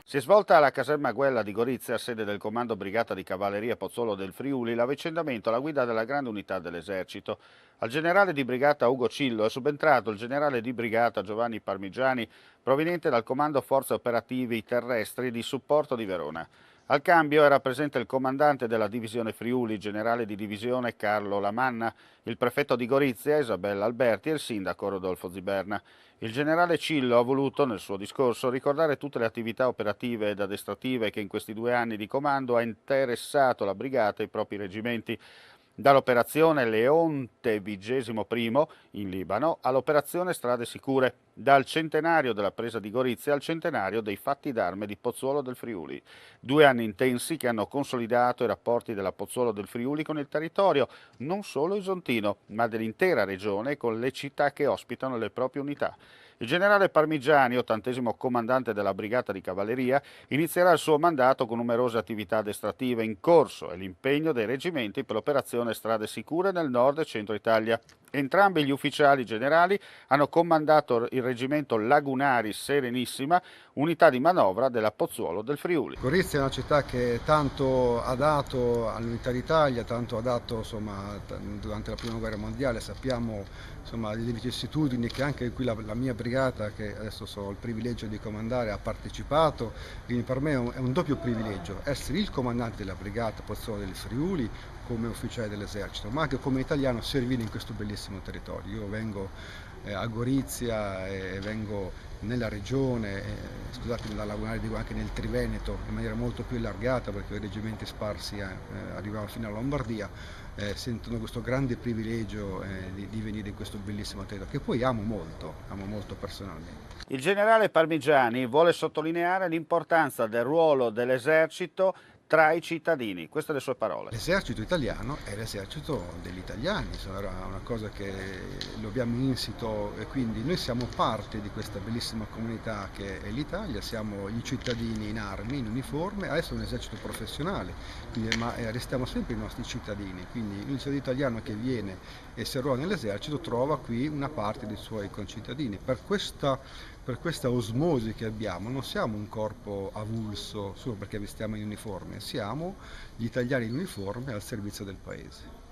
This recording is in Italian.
Si è svolta alla caserma Guella di Gorizia, sede del Comando Brigata di Cavalleria Pozzolo del Friuli, l'avvicendamento alla guida della grande unità dell'esercito. Al generale di brigata Ugo Cillo è subentrato il generale di brigata Giovanni Parmigiani, proveniente dal Comando Forze Operativi Terrestri di supporto di Verona. Al cambio era presente il comandante della divisione Friuli, generale di divisione Carlo Lamanna, il prefetto di Gorizia Isabella Alberti e il sindaco Rodolfo Ziberna. Il generale Cillo ha voluto, nel suo discorso, ricordare tutte le attività operative ed addestrative che in questi 2 anni di comando ha interessato la brigata e i propri reggimenti, dall'operazione Leonte XXI in Libano all'operazione Strade Sicure, dal centenario della presa di Gorizia al centenario dei fatti d'arme di Pozzuolo del Friuli. 2 anni intensi che hanno consolidato i rapporti della Pozzuolo del Friuli con il territorio, non solo isontino, ma dell'intera regione e con le città che ospitano le proprie unità. Il generale Parmigiani, 80° comandante della brigata di cavalleria, inizierà il suo mandato con numerose attività addestrative in corso e l'impegno dei reggimenti per l'operazione Strade Sicure nel nord e centro Italia. Entrambi gli ufficiali generali hanno comandato il reggimento Lagunari Serenissima, unità di manovra della Pozzuolo del Friuli. Gorizia è una città che tanto ha dato all'unità d'Italia, tanto ha dato insomma, durante la prima guerra mondiale, sappiamo insomma, le vicissitudini che anche qui la mia brigata, che adesso ho il privilegio di comandare, ha partecipato, quindi per me è un doppio privilegio essere il comandante della brigata Pozzuolo del Friuli come ufficiale dell'esercito, ma anche come italiano servire in questo bellissimo territorio. Io vengo a Gorizia e vengo nella regione, scusatemi da lagunare, dico anche nel Triveneto in maniera molto più allargata perché i reggimenti sparsi arrivavano fino alla Lombardia, sentono questo grande privilegio di venire in questo bellissimo territorio che poi amo molto personalmente. Il generale Parmigiani vuole sottolineare l'importanza del ruolo dell'esercito tra i cittadini. Queste le sue parole. L'esercito italiano è l'esercito degli italiani, era una cosa che lo abbiamo insito e quindi noi siamo parte di questa bellissima comunità che è l'Italia, siamo gli cittadini in armi, in uniforme, adesso è un esercito professionale, quindi, ma restiamo sempre i nostri cittadini, quindi il cittadino italiano che viene e si arruola nell'esercito trova qui una parte dei suoi concittadini. Per questa osmosi che abbiamo, non siamo un corpo avulso solo perché vestiamo in uniforme, siamo gli italiani in uniforme al servizio del paese.